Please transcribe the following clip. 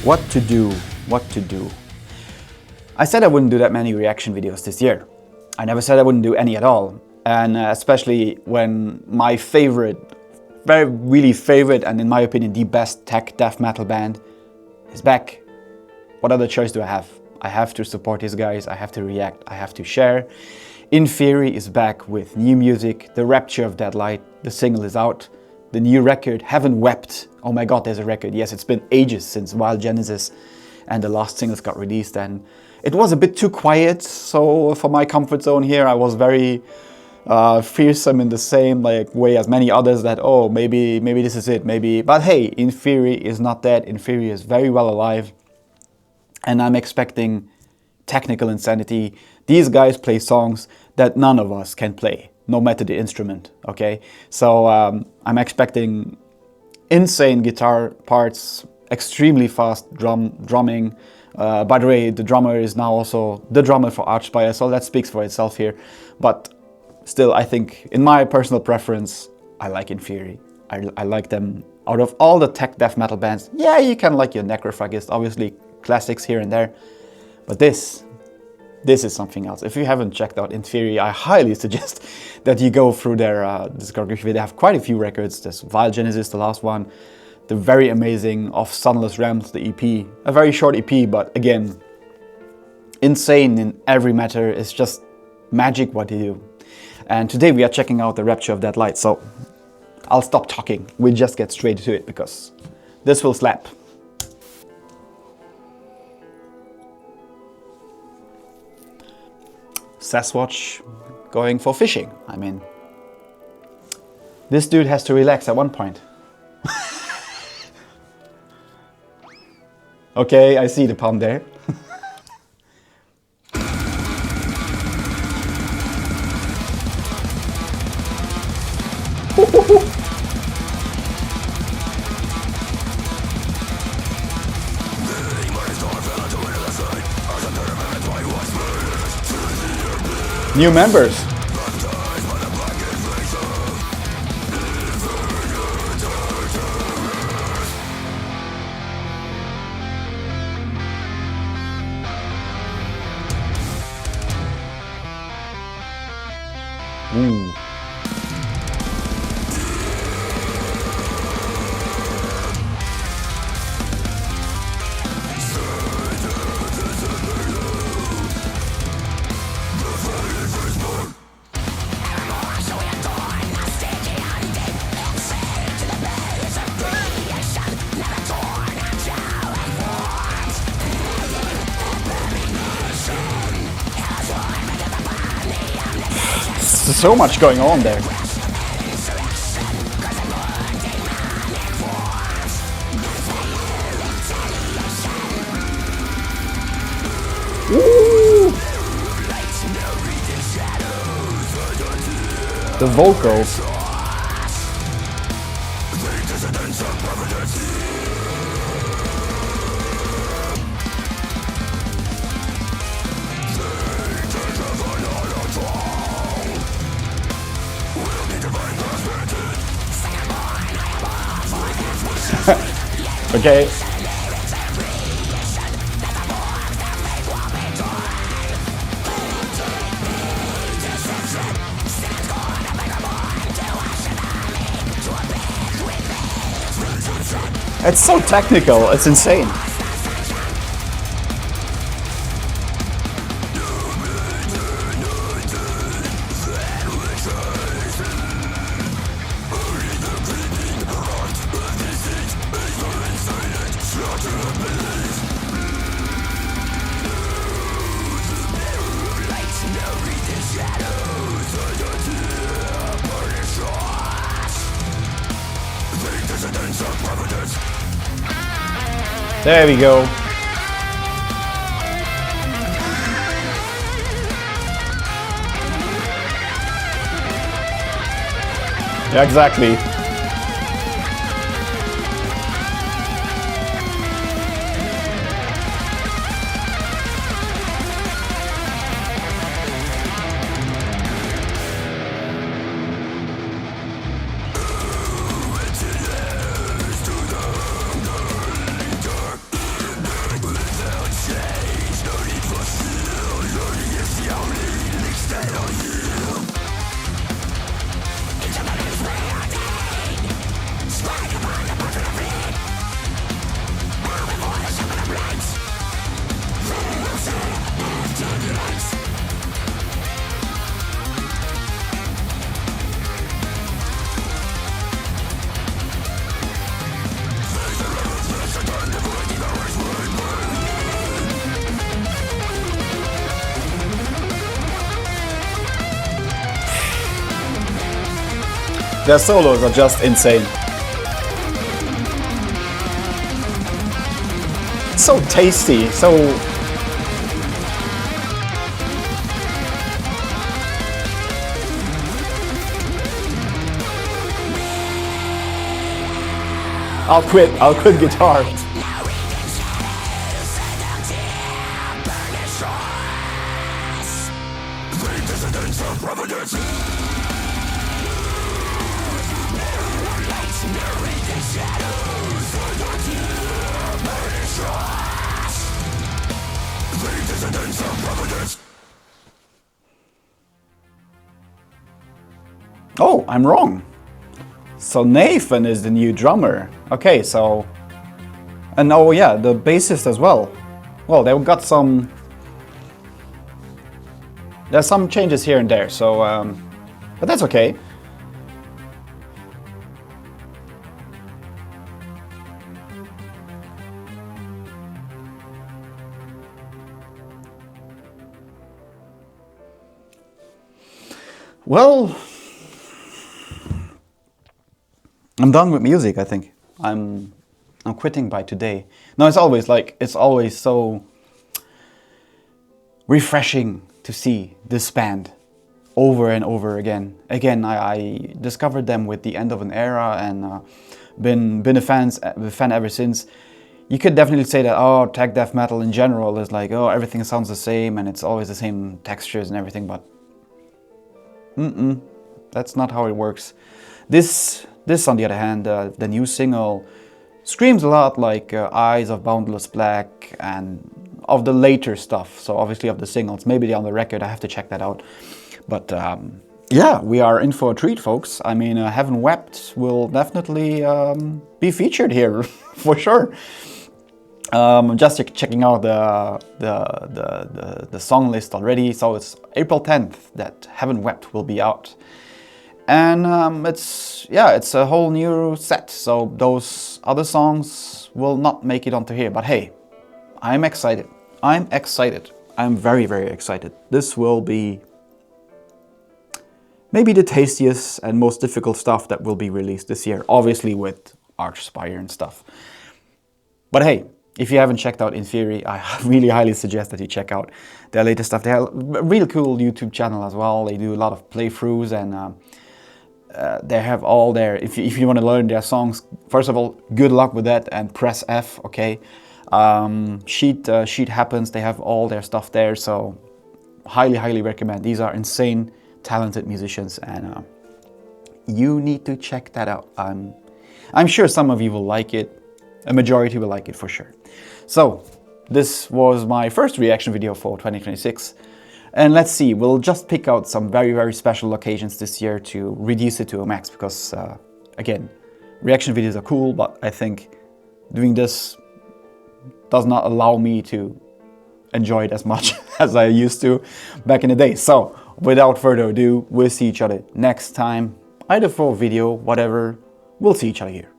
What to do, what to do. I said I wouldn't do that many reaction videos this year. I never said I wouldn't do any at all. And especially when my favorite, really favorite, and in my opinion the best tech death metal band is back. What other choice do I have? I have to support these guys, I have to react, I have to share. Inferi is back with new music, the Rapture of Dead Light, the single is out. The new record, Haven't Wept. Oh my god, there's a record. Yes, it's been ages since Wild Genesis and the last singles got released, and it was a bit too quiet, so for my comfort zone here I was very fearsome in the same way as many others that, oh, maybe this is it, maybe. But hey, Inferi is not dead, Inferi is very well alive, and I'm expecting technical insanity. These guys play songs that none of us can play, no matter the instrument, okay? So I'm expecting insane guitar parts, extremely fast drumming. By the way, the drummer is now also the drummer for Archspire, so that speaks for itself here. But still, I think, in my personal preference, I like Inferi. I like them. Out of all the tech death metal bands, yeah, you can like your Necrophagist, obviously classics here and there. But this is something else. If you haven't checked out Inferi, I highly suggest that you go through their discography. They have quite a few records. There's Wild Genesis, the last one. The very amazing Of Sunless Realms, the EP. A very short EP, but again, insane in every matter. It's just magic what they do. And today we are checking out the Rapture of Dead Light. So I'll stop talking. We'll just get straight to it because this will slap. Sasquatch going for fishing. I mean, this dude has to relax at one point. Okay, I see the pun there. New members. Ooh. There's so much going on there. Ooh. The vocals. Okay. It's so technical, it's insane. There we go. Yeah, exactly. Their solos are just insane. So tasty, so... I'll quit guitar. Oh, I'm wrong. So Nathan is the new drummer. Okay, so... And oh yeah, the bassist as well. Well, they've got some... There's some changes here and there, so... but that's okay. Well... I'm done with music, I think. I'm quitting by today. No, it's always so refreshing to see this band over and over again. Again, I discovered them with the End of an Era and been a fan ever since. You could definitely say that, oh, tech death metal in general is like, oh, everything sounds the same and it's always the same textures and everything, but that's not how it works. This, on the other hand, the new single screams a lot like Eyes of Boundless Black and of the later stuff. So obviously of the singles, maybe they're on the record. I have to check that out. But yeah, we are in for a treat, folks. I mean, Heaven Wept will definitely be featured here for sure. Just checking out the song list already. So it's April 10th that Heaven Wept will be out. And it's a whole new set, so those other songs will not make it onto here. But hey, I'm excited. I'm very, very excited. This will be maybe the tastiest and most difficult stuff that will be released this year, obviously with Archspire and stuff. But hey, if you haven't checked out Inferi, I really highly suggest that you check out their latest stuff. They have a really cool YouTube channel as well. They do a lot of playthroughs and they have all their, if you want to learn their songs, first of all, good luck with that and press F, okay? Sheet Happens, they have all their stuff there, so highly recommend. These are insane, talented musicians and you need to check that out. I'm sure some of you will like it, a majority will like it for sure. So, this was my first reaction video for 2026. And let's see, we'll just pick out some very, very special occasions this year to reduce it to a max because, again, reaction videos are cool, but I think doing this does not allow me to enjoy it as much as I used to back in the day. So, without further ado, we'll see each other next time, either for a video, whatever, we'll see each other here.